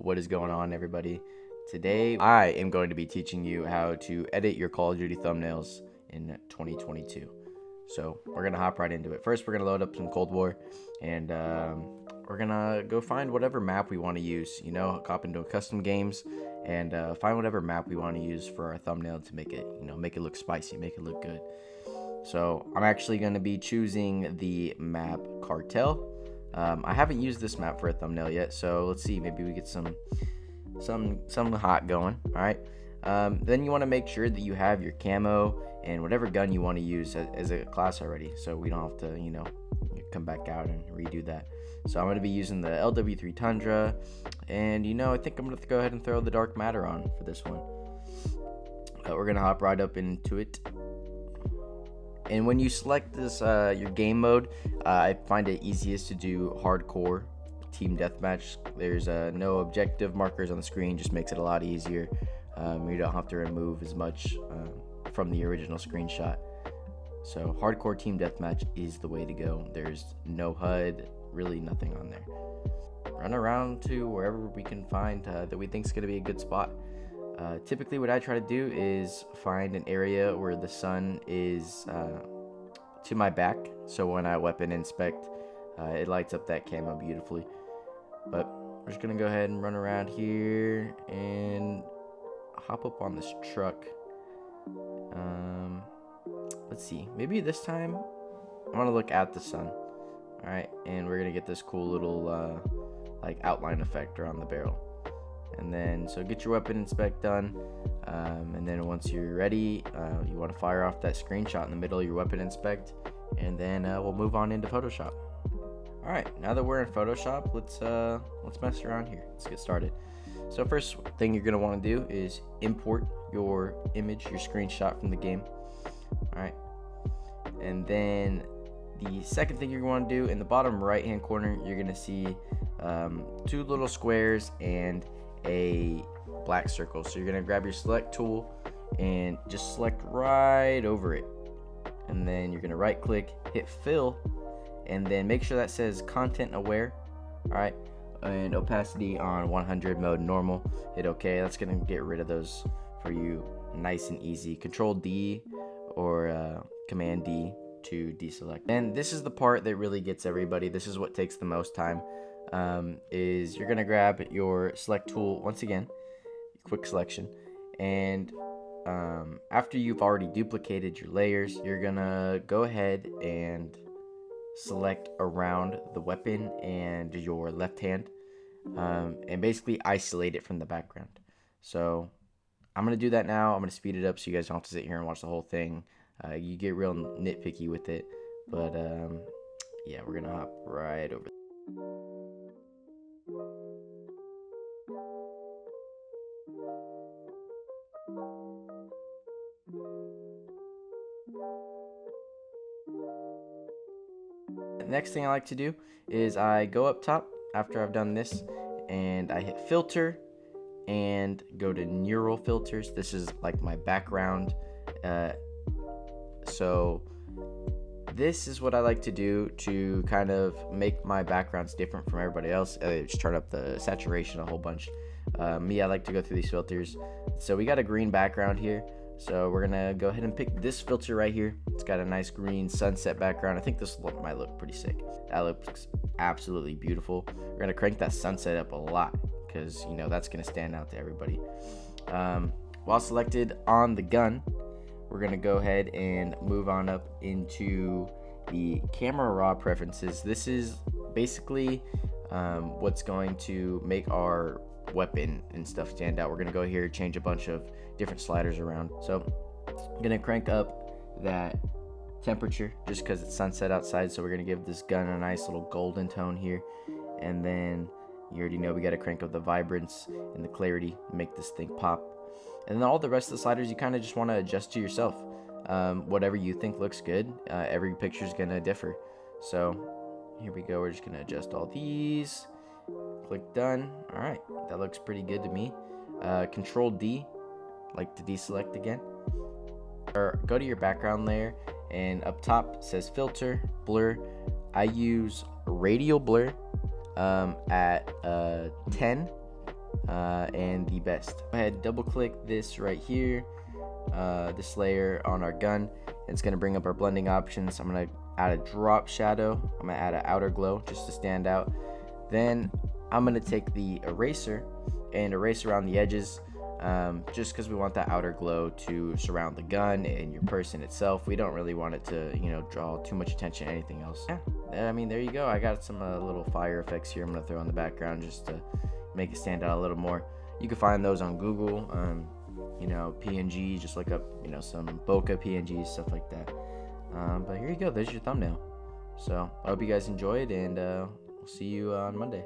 What is going on, everybody? Today I am going to be teaching you how to edit your Call of Duty thumbnails in 2022. So we're gonna hop right into it. First, we're gonna load up some Cold War, and we're gonna go find whatever map we want to use. Hop into custom games and find whatever map we want to use for our thumbnail to make it, make it look spicy, make it look good. So I'm actually gonna be choosing the map Cartel. I haven't used this map for a thumbnail yet, so let's see. Maybe we get some hot going. All right. Then you want to make sure that you have your camo and whatever gun you want to use as a class already, so we don't have to come back out and redo that. So I'm going to be using the LW3 Tundra, and I think I'm going to go ahead and throw the Dark Matter on for this one. We're going to hop right up into it. And when you select this your game mode, I find it easiest to do hardcore team deathmatch. There's no objective markers on the screen, just makes it a lot easier. You don't have to remove as much from the original screenshot. So hardcore team deathmatch is the way to go. There's no HUD, really nothing on there. Run around to wherever we can find that we think is going to be a good spot. Typically what I try to do is find an area where the sun is to my back, so when I weapon inspect, it lights up that camo beautifully. But we're just gonna go ahead and run around here and hop up on this truck. Let's see, maybe this time I want to look at the sun. All right, and we're gonna get this cool little like outline effect around the barrel. And then, so get your weapon inspect done, and then once you're ready, you want to fire off that screenshot in the middle of your weapon inspect, and then we'll move on into Photoshop. All right, now that we're in Photoshop, let's mess around here. Let's get started. So first thing you're gonna want to do is import your image, your screenshot from the game. All right, and then the second thing you're going to do, in the bottom right hand corner, you're gonna see two little squares and a black circle. So you're gonna grab your select tool and just select right over it, and then you're gonna right click, hit fill, and then make sure that says content aware. All right, and opacity on 100, mode normal, hit OK. That's gonna get rid of those for you nice and easy. Control D or Command D to deselect. And this is the part that really gets everybody. This is what takes the most time. Is you're gonna grab your select tool once again, quick selection, and after you've already duplicated your layers, you're gonna go ahead and select around the weapon and your left hand, and basically isolate it from the background. So I'm gonna do that now. I'm gonna speed it up so you guys don't have to sit here and watch the whole thing. You get real nitpicky with it, but yeah, we're gonna hop right over. Next thing I like to do is I go up top after I've done this, and I hit filter and go to neural filters. This is like my background. So this is what I like to do to kind of make my backgrounds different from everybody else. Just turn up the saturation a whole bunch. Me, I like to go through these filters. So we got a green background here, so we're gonna go ahead and pick this filter right here. It's got a nice green sunset background. I think this might look pretty sick. That looks absolutely beautiful. We're gonna crank that sunset up a lot, because that's gonna stand out to everybody. While selected on the gun, we're gonna go ahead and move on up into the camera raw preferences. This is basically what's going to make our weapon and stuff stand out. We're gonna go here, change a bunch of different sliders around. So I'm gonna crank up that temperature just because it's sunset outside, so we're gonna give this gun a nice little golden tone here. And then you already know we got to crank up the vibrance and the clarity to make this thing pop. And then all the rest of the sliders you kind of just want to adjust to yourself. Whatever you think looks good. Every picture is going to differ. So here we go. We're just going to adjust all these. Click done. All right, that looks pretty good to me. Control D, like to deselect again. Or go to your background layer, and up top says filter, blur. I use radial blur at 10, and the best. Go ahead, double click this right here, this layer on our gun. It's going to bring up our blending options. I'm going to add a drop shadow. I'm going to add an outer glow just to stand out. Then I'm going to take the eraser and erase around the edges, just because we want that outer glow to surround the gun and your person itself. We don't really want it to, you know, draw too much attention to anything else. Yeah, I mean, there you go. I got some little fire effects here I'm going to throw in the background just to make it stand out a little more. You can find those on Google. You know, PNG, just look up, you know, some bokeh PNGs, stuff like that. But here you go, there's your thumbnail. So I hope you guys enjoyed, and we'll see you on Monday.